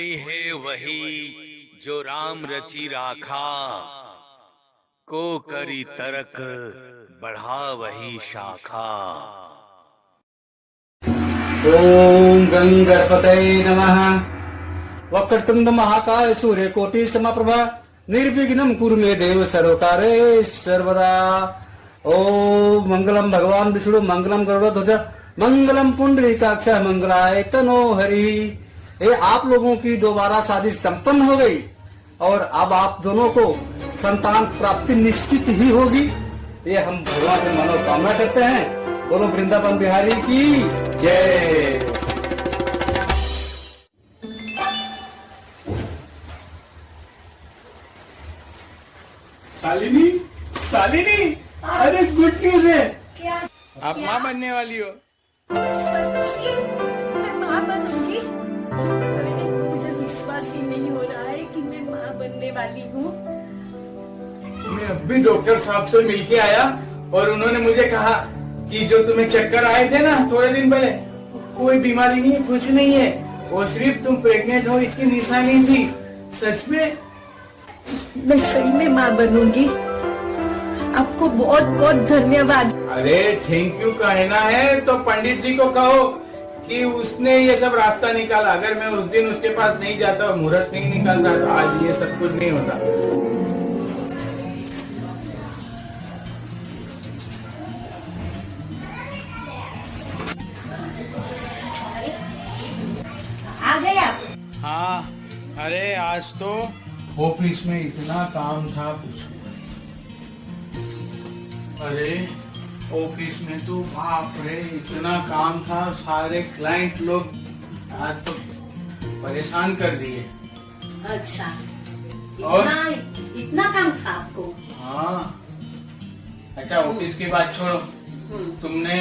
कोई है वही जो राम रची राखा, को करी तरक बढ़ा वही शाखा। ओम गंगणपतये नमः। वक्रतुंड महाकाय सूर्यकोटि समप्रभा निर्विघ्नं कुरु मे देव सर्वकारे सर्वदा। ओम मंगलम भगवान विष्णु मंगलम गरुड़ध्वज मंगलम पुंडरीकाक्ष मंगलाय तनो हरि। ये आप लोगों की दोबारा शादी संपन्न हो गई और अब आप दोनों को संतान प्राप्ति निश्चित ही होगी। ये हम भगवान से मनोकामना करते हैं। बोलो वृंदावन बिहारी की जय। शालिनी, शालिनी, अरे गुड न्यूज है। क्या? आप माँ बनने वाली हो। सच्ची? मैं माँ बनूंगी? अरे मुझे विश्वास ही नहीं हो रहा है कि मैं माँ बनने वाली हूँ। मैं अब भी डॉक्टर साहब से मिलके आया और उन्होंने मुझे कहा कि जो तुम्हें चक्कर आए थे ना थोड़े दिन पहले, कोई बीमारी नहीं है, कुछ नहीं है, वो सिर्फ तुम प्रेग्नेंट हो इसकी निशानी थी। सच में मैं सही में माँ बनूंगी। आपको बहुत बहुत धन्यवाद। अरे थैंक यू कहना है तो पंडित जी को कहो कि उसने ये सब रास्ता निकाला। अगर मैं उस दिन उसके पास नहीं जाता और मुहूर्त नहीं निकालता तो आज ये सब कुछ नहीं होता। आ गए आप? हाँ, अरे आज तो ऑफिस में इतना काम था कुछ। अरे ऑफिस में तो बाप रे इतना काम था, सारे क्लाइंट लोग आज तो परेशान कर दिए। अच्छा, और? इतना काम था आपको? हाँ। अच्छा ऑफिस की बात छोड़ो, तुमने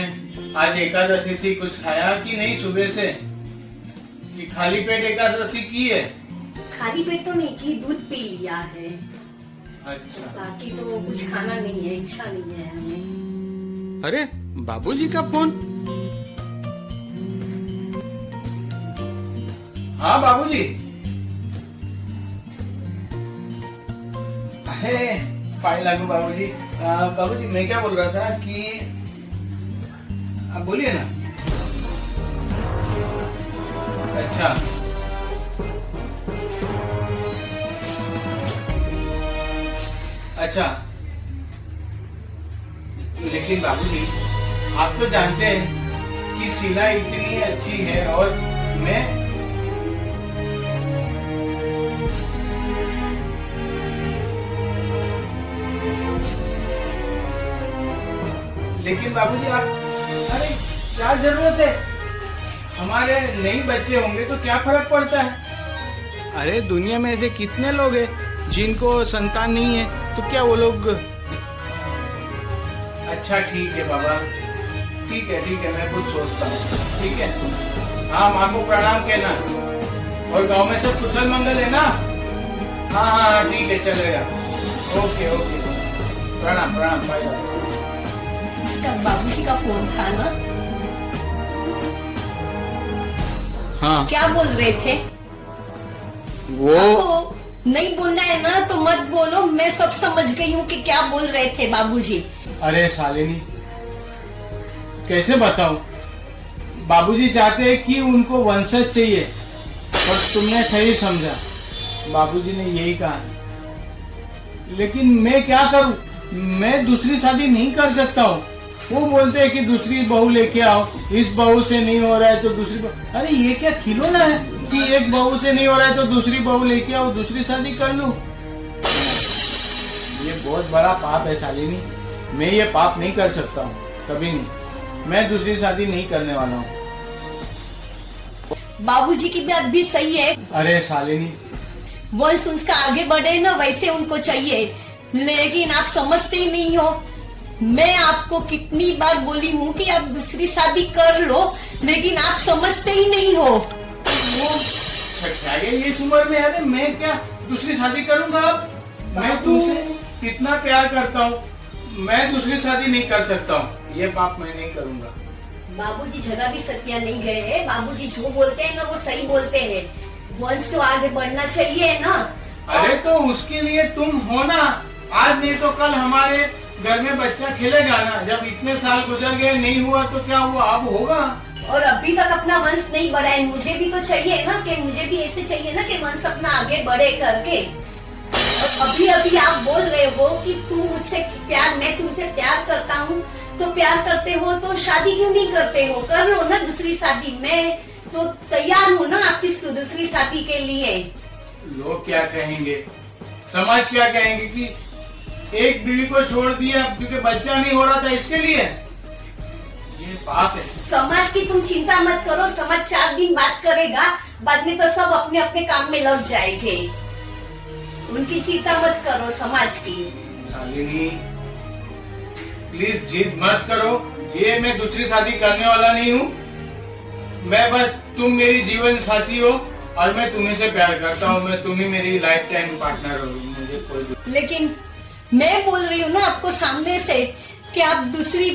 आज एकादशी थी, कुछ खाया कि नहीं सुबह से, कि खाली पेट एकादशी की है? खाली पेट तो नहीं की, दूध पी लिया है। अच्छा, बाकी तो कुछ खाना नहीं है, इच्छा नहीं है हमें। अरे बाबूजी का फोन। हाँ बाबूजी। अरे पाई लागू बाबूजी। बाबूजी मैं क्या बोल रहा था कि आप बोलिए ना। अच्छा अच्छा, लेकिन बाबूजी आप तो जानते हैं कि शीला इतनी अच्छी है और मैं लेकिन बाबूजी आप, अरे क्या जरूरत है, हमारे नए बच्चे होंगे तो क्या फर्क पड़ता है। अरे दुनिया में ऐसे कितने लोग हैं जिनको संतान नहीं है, तो क्या वो लोग। अच्छा ठीक है बाबा, ठीक है मैं कुछ सोचता हूँ। ठीक है, हाँ माँ को प्रणाम कहना और गांव में सब कुशल मंगल है ना। हाँ ठीक है चलेगा। ओके प्रणाम बाय। इसका बाबूजी का फोन था ना? हाँ क्या बोल रहे थे? वो आपको नहीं बोलना है ना तो मत बोलो, मैं सब समझ गई हूँ कि क्या बोल रहे थे बाबूजी। अरे शालिनी कैसे बताऊं, बाबूजी चाहते हैं कि उनको वंशज चाहिए और तुमने सही समझा, बाबूजी ने यही कहा। लेकिन मैं क्या करूं, मैं दूसरी शादी नहीं कर सकता हूँ। वो बोलते हैं कि दूसरी बहू लेके आओ, इस बहू से नहीं हो रहा है तो दूसरी बहू। अरे ये क्या खिलौना है कि एक बहू से नहीं हो रहा है तो दूसरी बहू लेके आओ, दूसरी शादी कर लूं। ये बहुत बड़ा पाप है शालिनी, मैं ये पाप नहीं कर सकता हूँ, कभी नहीं। मैं दूसरी शादी नहीं करने वाला हूँ। बाबूजी की बात भी सही है। अरे शालिनी वंश उसका आगे बढ़े ना, वैसे उनको चाहिए, लेकिन आप समझते ही नहीं हो। मैं आपको कितनी बार बोली हूँ कि आप दूसरी शादी कर लो, लेकिन आप समझते ही नहीं हो। वो छठियागे इस उम्र में, अरे मैं क्या दूसरी शादी करूंगा अब? मैं तुमसे कितना प्यार करता हूँ, मैं दूसरी शादी नहीं कर सकता हूँ, ये पाप मैं नहीं करूंगा। बाबूजी जगह भी सत्या नहीं गए हैं। बाबूजी जो बोलते हैं ना वो सही बोलते हैं। वंश तो आगे बढ़ना चाहिए ना। अरे तो उसके लिए तुम हो ना, आज नहीं तो कल हमारे घर में बच्चा खेलेगा ना। जब इतने साल गुजर गए नहीं हुआ तो क्या हुआ, अब होगा। और अभी तक अपना वंश नहीं बढ़ा है, मुझे भी तो चाहिए ना, कि मुझे भी ऐसे चाहिए ना कि वंश अपना आगे बढ़े करके। और अभी अभी आप बोल रहे हो कि तुम मुझसे प्यार, मैं तुमसे प्यार करता हूँ, तो प्यार करते हो तो शादी क्यों नहीं करते हो? कर लो ना दूसरी शादी, मैं तो तैयार हूँ ना आपकी दूसरी शादी के लिए। लोग क्या कहेंगे, समाज क्या कहेंगे कि एक बीवी को छोड़ दिया क्योंकि बच्चा नहीं हो रहा था, इसके लिए? ये पाप है। समाज की तुम चिंता मत करो, समाज 4 दिन बात करेगा, बाद में तो सब अपने अपने काम में लग जाएंगे। उनकी चिंता मत करो समाज की। शालिनी प्लीज जिद मत करो, ये मैं दूसरी शादी करने वाला नहीं हूँ। मैं बस, तुम मेरी जीवन साथी हो और मैं तुम्हें से प्यार करता हूँ, मैं तुम्ही मेरी लाइफ टाइम पार्टनर हो, मुझे कोई। लेकिन मैं बोल रही हूँ ना आपको सामने से कि आप दूसरी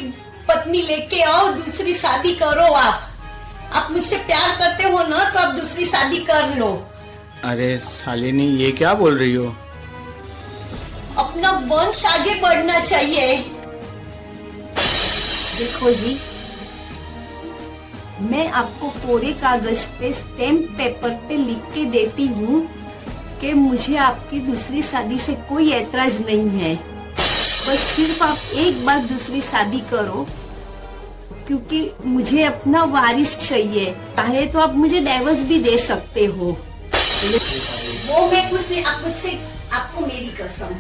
पत्नी लेके आओ, दूसरी शादी करो। आप मुझसे प्यार करते हो ना, तो आप दूसरी शादी कर लो। अरे शालिनी ये क्या बोल रही हो? अपना वंश आगे बढ़ना चाहिए। देखो जी, मैं आपको कोरे कागज पे स्टैम्प पेपर पे लिख के देती हूँ कि मुझे आपकी दूसरी शादी से कोई ऐतराज नहीं है, बस सिर्फ आप एक बार दूसरी शादी करो, क्योंकि मुझे अपना वारिस चाहिए। चाहे तो आप मुझे डाइवर्स भी दे सकते हो। वो मैं कुछ नहीं, आप मुझसे, आपको मेरी कसम,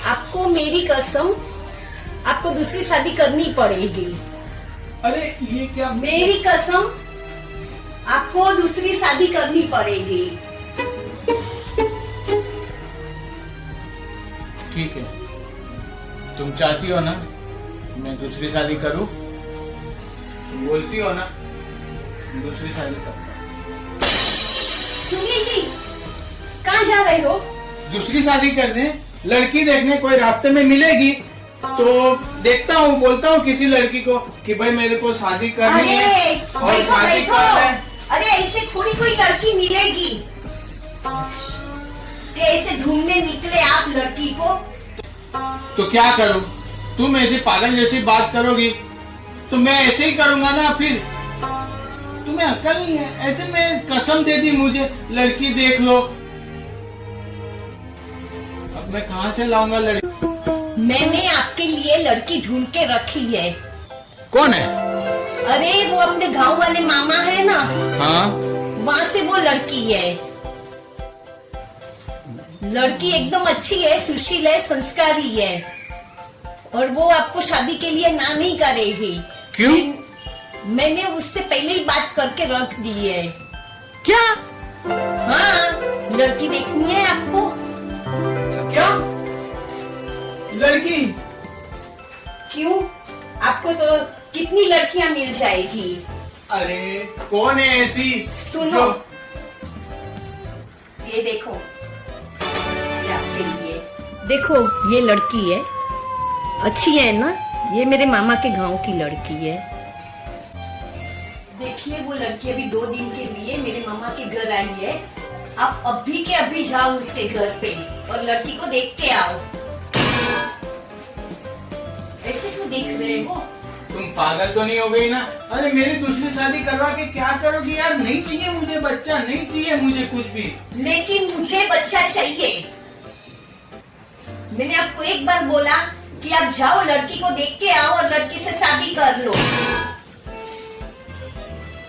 आपको मेरी कसम, आपको दूसरी शादी करनी पड़ेगी। अरे ये क्या? मेरी कसम, आपको दूसरी शादी करनी पड़ेगी। ठीक है, तुम चाहती हो ना मैं दूसरी शादी करूं? तुम बोलती हो ना दूसरी शादी करूं? सुनिए जी, कहाँ जा रहे हो? दूसरी शादी करने, लड़की देखने कोई रास्ते में मिलेगी तो देखता हूँ, बोलता हूँ किसी लड़की को कि भाई मेरे को शादी करनी है और बैठो शादी बैठो। करना है। अरे ऐसे थोड़ी कोई लड़की मिलेगी, ऐसे ढूंढने निकले आप लड़की को। तो क्या करूँ? तुम ऐसे पागल जैसी बात करोगी तो मैं ऐसे ही करूंगा ना। फिर तुम्हें अकल नहीं है? ऐसे मैं कसम दे दी मुझे लड़की देख लो, अब मैं कहाँ से लाऊंगा लड़की? मैंने आपके लिए लड़की ढूंढ के रखी है। कौन है? अरे वो अपने गांव वाले मामा है ना, हाँ, वहाँ से वो लड़की है। लड़की एकदम अच्छी है, सुशील है, संस्कारी है, और वो आपको शादी के लिए ना नहीं करेगी। क्यों? मैंने उससे पहले ही बात करके रख दी है। क्या? हाँ, लड़की देखनी है आपको। क्या लड़की? क्यों? आपको तो कितनी लड़कियां मिल जाएगी। अरे कौन है ऐसी? सुनो, ये देखो, ये आपके लिए देखो, ये लड़की है, अच्छी है ना? ये मेरे मामा के गांव की लड़की है। देखिए वो लड़की अभी 2 दिन के लिए मेरे मामा के घर आई है। आप अभी के अभी जाओ उसके घर पे और लड़की को देख के आओ। ऐसे क्यों देख रहे हो? तुम पागल तो नहीं हो गई ना? अरे मेरी दूसरी शादी करवा के क्या करोगी यार? नहीं चाहिए मुझे बच्चा, नहीं चाहिए मुझे कुछ भी। लेकिन मुझे बच्चा चाहिए। मैंने आपको एक बार बोला कि आप जाओ लड़की को देख के आओ और लड़की से शादी कर लो।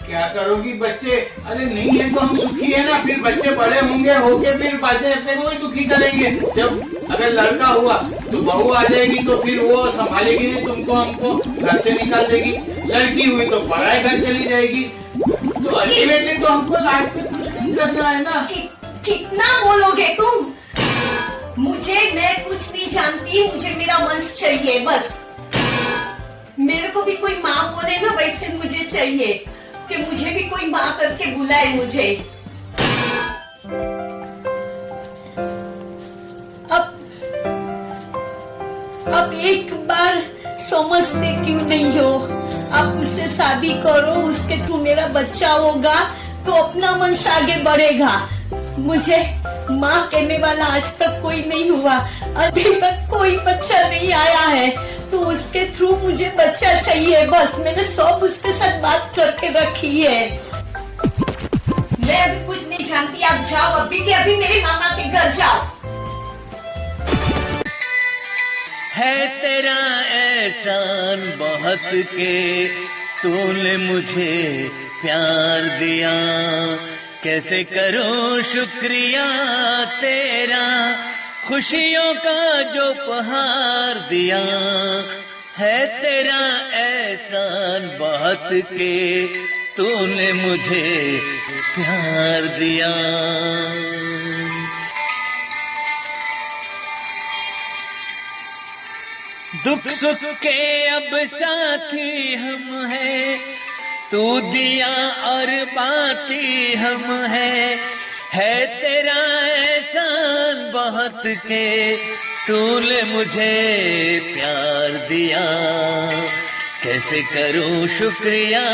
क्या करोगी बच्चे? अरे नहीं है तो हम सुखी है ना, फिर बच्चे बड़े होंगे, होके फिर बच्चे अपने को ही दुखी करेंगे। जब अगर लड़का हुआ तो बहू आ जाएगी तो फिर वो संभालेगी नहीं तुमको, हमको घर से निकाल देगी। लड़की हुई तो पराए घर चली जाएगी। तो अल्टीमेटली तो हमको लाइफ में कुछ नहीं करना है ना। कितना बोलोगे तुम? मैं कुछ नहीं जानती, मुझे मेरा वंश चाहिए बस। मेरे को भी कोई माँ बोले ना, वैसे मुझे चाहिए कि मुझे भी कोई माँ करके बुलाए मुझे। अब एक बार समझते क्यों नहीं हो? आप उससे शादी करो, उसके थ्रू मेरा बच्चा होगा, तो अपना वंश आगे बढ़ेगा। मुझे माँ कहने वाला आज तक कोई नहीं हुआ, अभी तक कोई बच्चा नहीं आया है, तो उसके थ्रू मुझे बच्चा चाहिए। बस मैंने सब उसके साथ बात करके रखी है। मैं अभी कुछ नहीं जानती, आप जाओ अभी के अभी मेरे मामा के घर जाओ। है तेरा एहसान बहुत के तूने मुझे प्यार दिया, कैसे करूं शुक्रिया तेरा, खुशियों का जो उपहार दिया। है तेरा एहसान बहुत के तूने मुझे प्यार दिया। दुख सुख के अब साथी हम हैं, तू दिया और बाकी हम हैं। है तेरा एहसान बहुत के तूने मुझे प्यार दिया, कैसे करूं शुक्रिया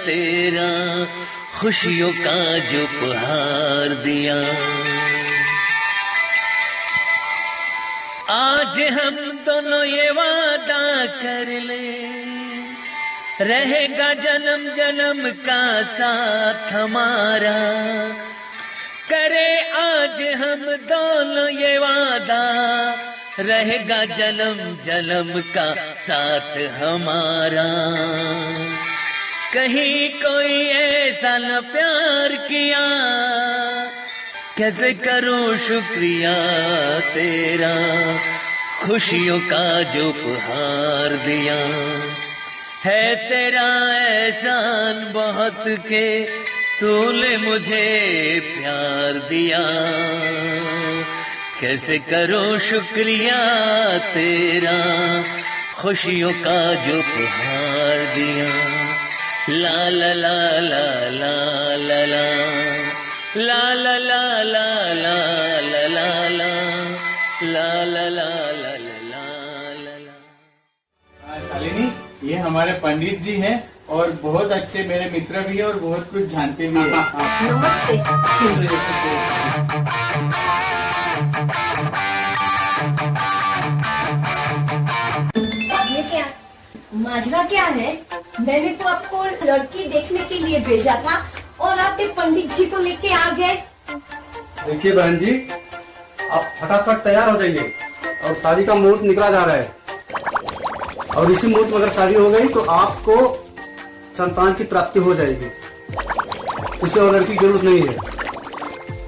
तेरा, खुशियों का जो उपहार दिया। आज हम दोनों ये वादा कर ले, रहेगा जन्म जन्म का साथ हमारा। करे आज हम दोनों ये वादा, रहेगा जन्म जन्म का साथ हमारा। कहीं कोई ऐसा न प्यार किया, कैसे करूं शुक्रिया तेरा, खुशियों का जो उपहार दिया। है तेरा एहसान बहुत के तूने मुझे प्यार दिया, कैसे करूं शुक्रिया तेरा, खुशियों का जो उपहार दिया। ला ला ला ला ला ला ला ला ला ला ला ला ला ला ला ला ला ला ला। शालिनी, ये हमारे पंडित जी हैं और बहुत अच्छे मेरे मित्र भी हैं और बहुत कुछ जानते भी हैं। नमस्ते। ये क्या माजरा क्या है? मैंने तो आपको लड़की देखने के लिए भेजा था और आप एक पंडित जी को लेके आ गए। देखिए बहन जी, आप फटाफट तैयार हो जाइए और शादी का मुहूर्त निकला जा रहा है। और इसी मुहूर्त में अगर शादी हो गई तो आपको संतान की प्राप्ति हो जाएगी, किसी और लड़की की जरूरत नहीं है,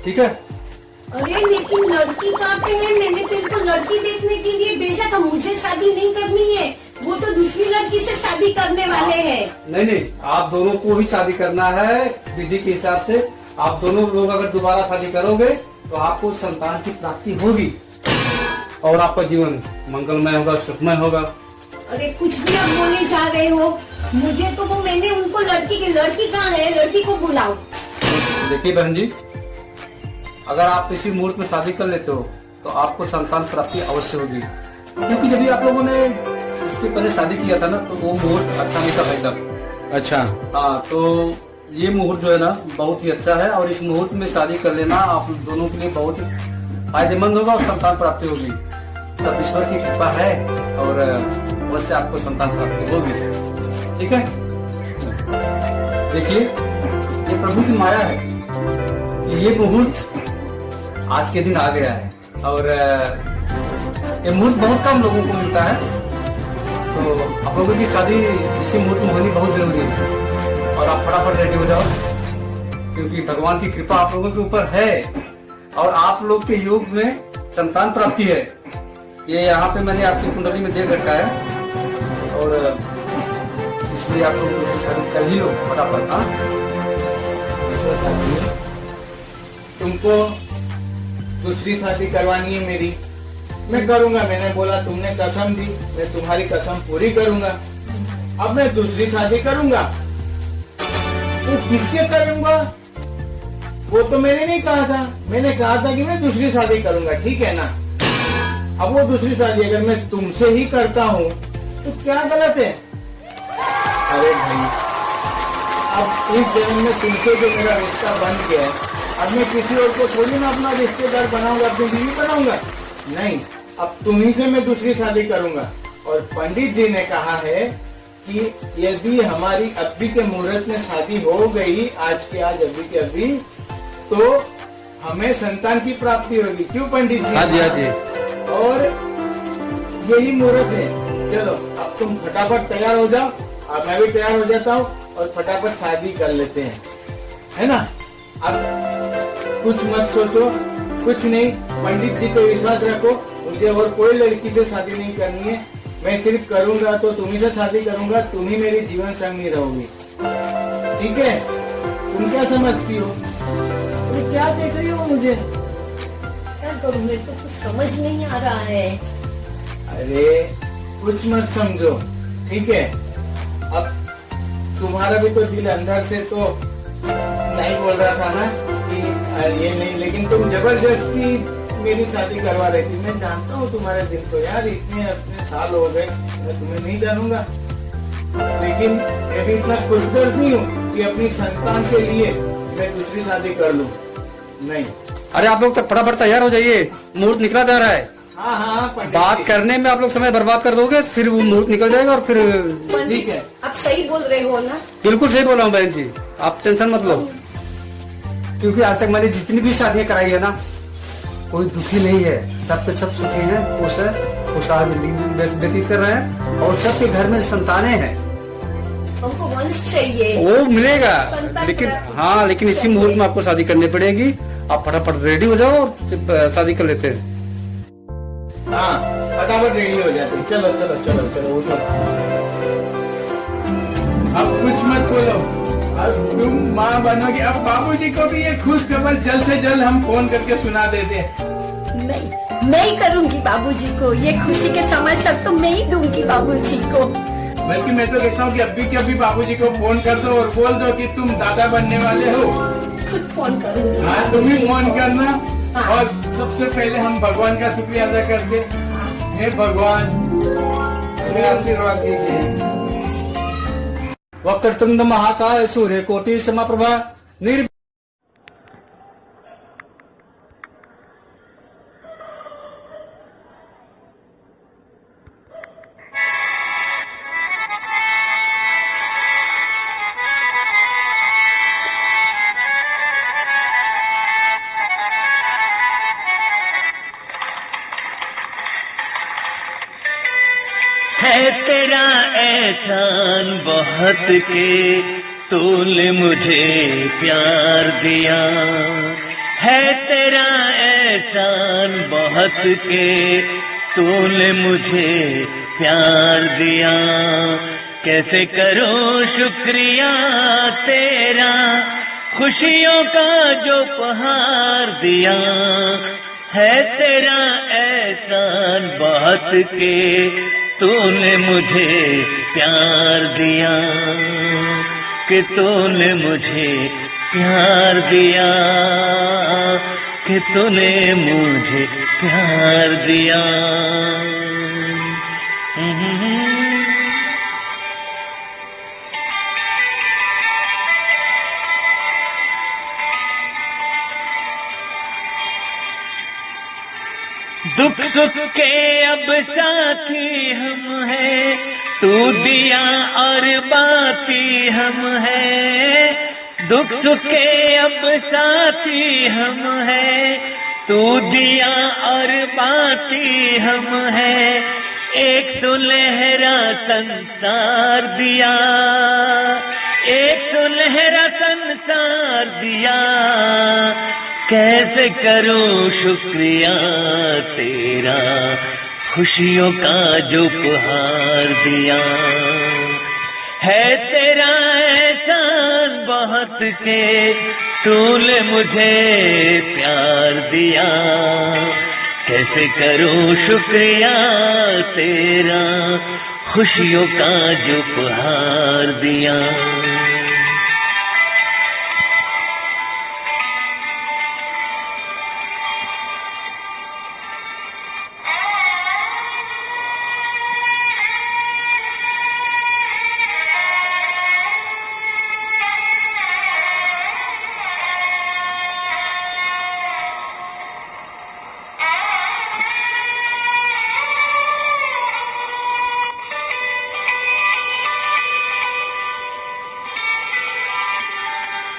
ठीक है? अरे लेकिन लड़की कहाँ पे है? मैंने तो इनको लड़की देखने के लिए भेजा था, मुझे शादी नहीं करनी है, वो तो दूसरी लड़की से शादी करने वाले हैं। नहीं, आप दोनों को ही शादी करना है विधि के हिसाब से। आप दोनों लोग अगर दोबारा शादी करोगे तो आपको संतान की प्राप्ति होगी और आपका जीवन मंगलमय होगा, सुखमय होगा। अरे कुछ भी आप बोलने जा रहे हो, मुझे तो वो मैंने उनको लड़की कहाँ है? लड़की को बुलाओ। देखिए बहन जी, अगर आप इसी मुहूर्त में शादी कर लेते हो तो आपको संतान प्राप्ति अवश्य होगी, क्योंकि जब आप लोगों ने इसके पहले शादी किया था ना तो वो मुहूर्त अच्छा नहीं था भाई साहब। अच्छा। हाँ, तो ये मुहूर्त जो है ना बहुत ही अच्छा है और इस मुहूर्त में शादी कर लेना आप दोनों के लिए बहुत ही फायदेमंद होगा और संतान प्राप्ति होगी। सब ईश्वर की कृपा है और अवश्य आपको संतान प्राप्ति होगी, ठीक है? देखिए, ये प्रभु की माया है कि ये मुहूर्त आज के दिन आ गया है और ये मुहूर्त बहुत कम लोगों को मिलता है, तो आप लोगों की शादी इसी मुहूर्त में होनी बहुत जरूरी है। और आप फटाफट रेडी हो जाओ, क्योंकि भगवान की कृपा आप लोगों के ऊपर है और आप लोग के योग में संतान प्राप्ति है। ये यहाँ पे मैंने आपकी कुंडली में देख रखा है और इसलिए आप लोग शादी कर ही लो फटाफट। हाँ, तुमको दूसरी शादी करवानी है मेरी, मैं करूंगा। मैंने बोला, तुमने कसम दी, मैं तुम्हारी कसम पूरी करूंगा। अब मैं दूसरी शादी करूंगा तो किसके करूंगा? वो तो मैंने नहीं कहा था, मैंने कहा था कि मैं दूसरी शादी करूंगा, ठीक है ना? अब वो दूसरी शादी अगर मैं तुमसे ही करता हूँ तो क्या गलत है? अरे भाई, अब इस जन्म में तुमसे जो मेरा रिश्ता बन गया है, अब मैं किसी और को थोड़ी ना अपना रिश्तेदार बनाऊंगा, अपनी बीवी बनाऊंगा। नहीं, अब तुम्ही से मैं दूसरी शादी करूंगा। और पंडित जी ने कहा है कि यदि हमारी अभी के मुहूर्त में शादी हो गई, आज के आज, अभी के अभी, तो हमें संतान की प्राप्ति होगी। क्यों पंडित जी? हाँ जी, हाँ जी। और यही मुहूर्त है। चलो अब तुम फटाफट तैयार हो जाओ, अब मैं भी तैयार हो जाता हूँ और फटाफट शादी कर लेते हैं, है ना। अब कुछ मत सोचो, कुछ नहीं, पंडित जी पे विश्वास रखो। मुझे और कोई लड़की से शादी नहीं करनी है। मैं सिर्फ करूंगा तो तुम्ही से शादी करूंगा, तुम ही मेरी जीवन संगी रहोगी, ठीक है? तुम क्या समझती हो? तुम क्या देख रही हो मुझे? क्या करूं, मेरे को कुछ समझ नहीं आ रहा है। अरे कुछ मत समझो, ठीक है? अब तुम्हारा भी तो दिल अंदर से तो नहीं बोल रहा था ना कि ये नहीं, लेकिन तुम जबरदस्ती मेरी शादी करवा रही थी। मैं जानता हूँ तुम्हारे दिल को यार, इतने अपने साल हो गए, मैं तुम्हें नहीं जानूंगा, लेकिन मैं भी इतना खुशदर्द नहीं हूँ कि अपनी संतान के लिए मैं दूसरी शादी कर लूँ। नहीं। अरे आप लोग तो फटाफट तैयार हो जाइए, मुहूर्त निकला जा रहा है। हाँ हाँ पंडित बात जी। करने में आप लोग समय बर्बाद कर दोगे, फिर वो मुहूर्त निकल जाएगा और फिर। ठीक है, आप सही बोल रहे हो ना? बिल्कुल सही बोला हूँ बहन जी, आप टेंशन मत लो। क्योंकि आज तक मैंने जितनी भी शादियां कराई है ना, कोई दुखी नहीं है, सबके सब सुखी हैं, खुश है, खुशहाल जिंदगी व्यतीत कर रहे हैं और सबके घर में संतानें हैं। हमको वंश चाहिए। वो मिलेगा, संतान लेकिन प्राप्ति हाँ, लेकिन इसी मुहूर्त में आपको शादी करनी पड़ेगी। आप फटाफट रेडी हो जाओ और शादी कर लेते हैं। हाँ फटाफट रेडी हो जाते। चलो चलो चलो चलो उठो। अब कुछ मत बोलो, अब तुम माँ बनोगी। अब बाबूजी को भी ये खुश खबर जल्द से जल्द हम फोन करके सुना देते हैं। नहीं, मैं ही करूंगी बाबूजी को ये खुशी के समाचार, तो मैं ही दूंगी बाबूजी को। बल्कि मैं तो कहता हूँ कि अभी के अभी बाबूजी को फोन कर दो और बोल दो कि तुम दादा बनने वाले हो। खुद फोन करूंगी। हाँ, तुम ही फोन करना। हाँ। और सबसे पहले हम भगवान का शुक्रिया अदा करते, हे भगवान हमें आशीर्वाद दीजिए। वक्रतुंड महाकाय सूर्य कोटि समप्रभा निर् है तेरा एहसान बहुत के तूने मुझे प्यार दिया, है तेरा एहसान बहुत के तूने मुझे प्यार दिया। कैसे करूं शुक्रिया तेरा, खुशियों का जो उपहार दिया, है तेरा एहसान बहुत के तूने मुझे प्यार दिया, कि तूने मुझे प्यार दिया, कि तूने मुझे प्यार दिया। दुख सुख के अब साथी हम हैं, तू दिया और बाती हम हैं। दुख सुख के अब साथी हम हैं, तू दिया और बाती हम हैं। एक सुनहरा संसार दिया, एक सुनहरा संसार दिया। कैसे करूं शुक्रिया तेरा, खुशियों का जो उपहार दिया, है तेरा एहसान बहुत के तूने मुझे प्यार दिया। कैसे करूं शुक्रिया तेरा, खुशियों का जो उपहार दिया।